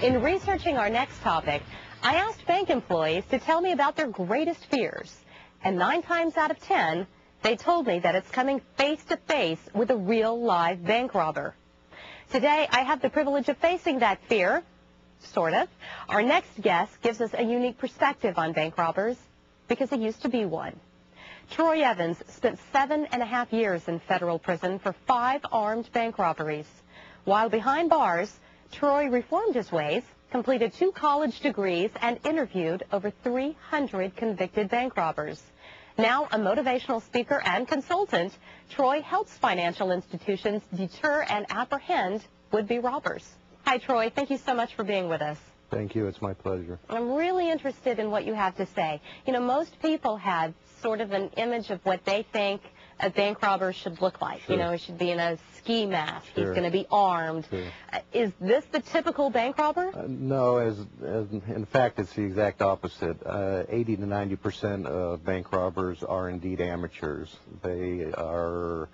In researching our next topic, I asked bank employees to tell me about their greatest fears. And 9 times out of 10, they told me that it's coming face to face with a real live bank robber. Today, I have the privilege of facing that fear, sort of. Our next guest gives us a unique perspective on bank robbers because he used to be one. Troy Evans spent 7.5 years in federal prison for 5 armed bank robberies. While behind bars, Troy reformed his ways, completed 2 college degrees, and interviewed over 300 convicted bank robbers. Now a motivational speaker and consultant, Troy helps financial institutions deter and apprehend would-be robbers. Hi, Troy. Thank you so much for being with us. Thank you. It's my pleasure. I'm really interested in what you have to say. You know, most people have sort of an image of what they think a bank robber should look like. Sure. You know, he should be in a ski mask. Sure. He's going to be armed. Sure. Is this the typical bank robber? No, in fact, it's the exact opposite. 80 to 90% of bank robbers are indeed amateurs. They are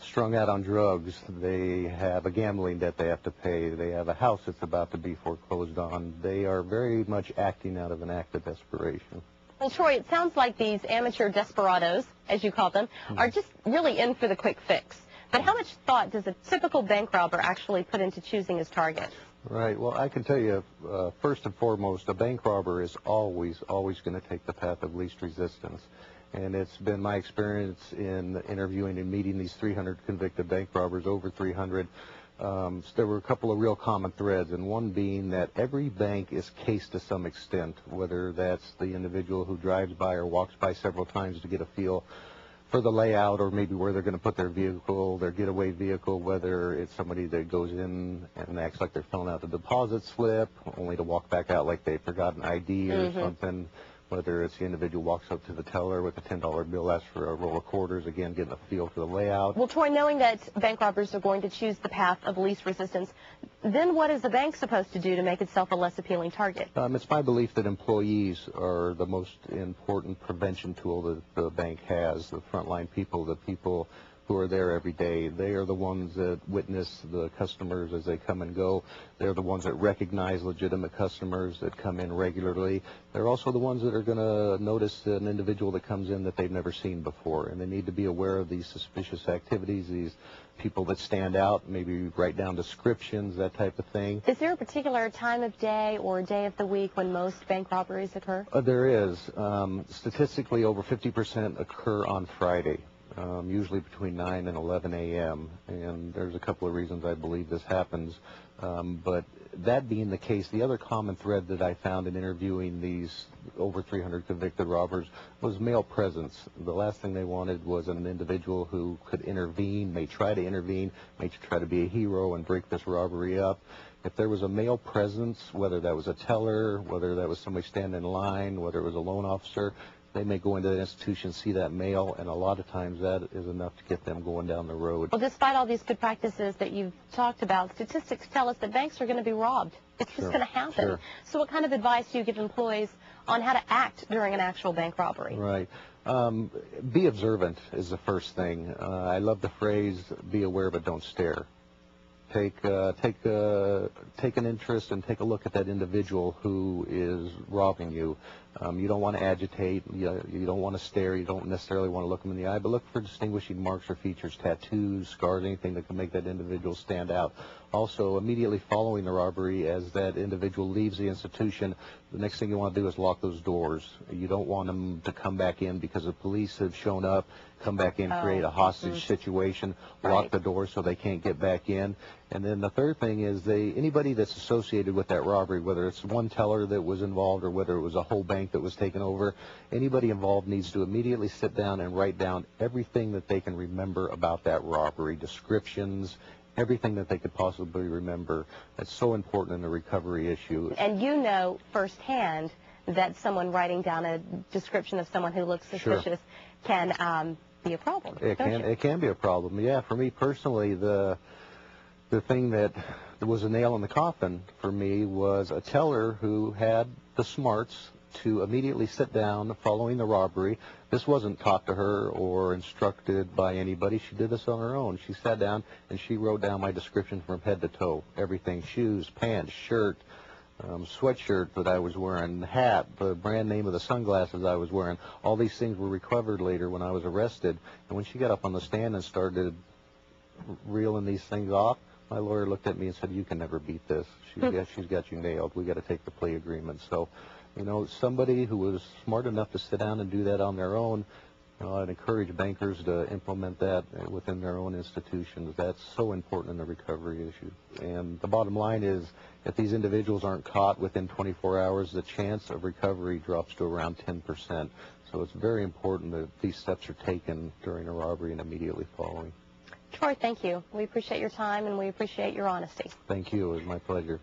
strung out on drugs. They have a gambling debt they have to pay. They have a house that's about to be foreclosed on. They are very much acting out of an act of desperation. Well, Troy, it sounds like these amateur desperados, as you call them, are just really in for the quick fix. But how much thought does a typical bank robber actually put into choosing his target? Right. Well, I can tell you, first and foremost, a bank robber is always going to take the path of least resistance. And it's been my experience in interviewing and meeting these 300 convicted bank robbers, over 300. There were a couple of real common threads, and one being that every bank is cased to some extent, whether that's the individual who drives by or walks by several times to get a feel for the layout, or maybe where they're going to put their vehicle, their getaway vehicle, whether it's somebody that goes in and acts like they're filling out the deposit slip, only to walk back out like they forgot an ID or something. Whether it's the individual walks up to the teller with a $10 bill, asks for a roll of quarters, again, getting a feel for the layout. Well, Troy, knowing that bank robbers are going to choose the path of least resistance, then what is the bank supposed to do to make itself a less appealing target? It's my belief that employees are the most important prevention tool that the bank has, the frontline people, the people who are there every day. They are the ones that witness the customers as they come and go. They're the ones that recognize legitimate customers that come in regularly. They're also the ones that are going to notice an individual that comes in that they've never seen before, and they need to be aware of these suspicious activities, these people that stand out, maybe write down descriptions, that type of thing. Is there a particular time of day or day of the week when most bank robberies occur? There is. Statistically, over 50% occur on Friday. Usually between 9 and 11 a.m., and there's a couple of reasons I believe this happens. But that being the case, the other common thread that I found in interviewing these over 300 convicted robbers was male presence. The last thing they wanted was an individual who could intervene, may try to intervene, may try to be a hero and break this robbery up. If there was a male presence, whether that was a teller, whether that was somebody standing in line, whether it was a loan officer, they may go into the institution, see that male, and a lot of times that is enough to get them going down the road. Well, despite all these good practices that you've talked about, statistics tell us that banks are going to be robbed. It's just going to happen. Sure. So what kind of advice do you give employees on how to act during an actual bank robbery? Right. Be observant is the first thing. I love the phrase, be aware but don't stare. Take an interest and take a look at that individual who is robbing you. You don't want to agitate. You don't want to stare. You don't necessarily want to look them in the eye, but look for distinguishing marks or features, tattoos, scars, anything that can make that individual stand out. Also, immediately following the robbery, as that individual leaves the institution, the next thing you want to do is lock those doors. You don't want them to come back in because the police have shown up, come back in, create a hostage situation, lock the doors so they can't get back in. And then the third thing is anybody that's associated with that robbery, whether it's one teller that was involved or whether it was a whole bank that was taken over, anybody involved needs to immediately sit down and write down everything that they can remember about that robbery, descriptions, everything that they could possibly remember. That's so important in the recovery issue. And you know firsthand that someone writing down a description of someone who looks suspicious can be a problem. It can be a problem. Yeah, for me personally, the thing that was a nail in the coffin for me was a teller who had the smarts to immediately sit down following the robbery. This wasn't taught to her or instructed by anybody. She did this on her own. She sat down and she wrote down my description from head to toe. Everything, shoes, pants, shirt, sweatshirt that I was wearing, hat, the brand name of the sunglasses I was wearing. All these things were recovered later when I was arrested. And when she got up on the stand and started reeling these things off, my lawyer looked at me and said, "You can never beat this. She's got you nailed. We got to take the plea agreement." So, somebody who was smart enough to sit down and do that on their own, I'd encourage bankers to implement that within their own institutions. That's so important in the recovery issue. And the bottom line is, if these individuals aren't caught within 24 hours, the chance of recovery drops to around 10%. So it's very important that these steps are taken during a robbery and immediately following. Troy, thank you. We appreciate your time and we appreciate your honesty. Thank you. It was my pleasure.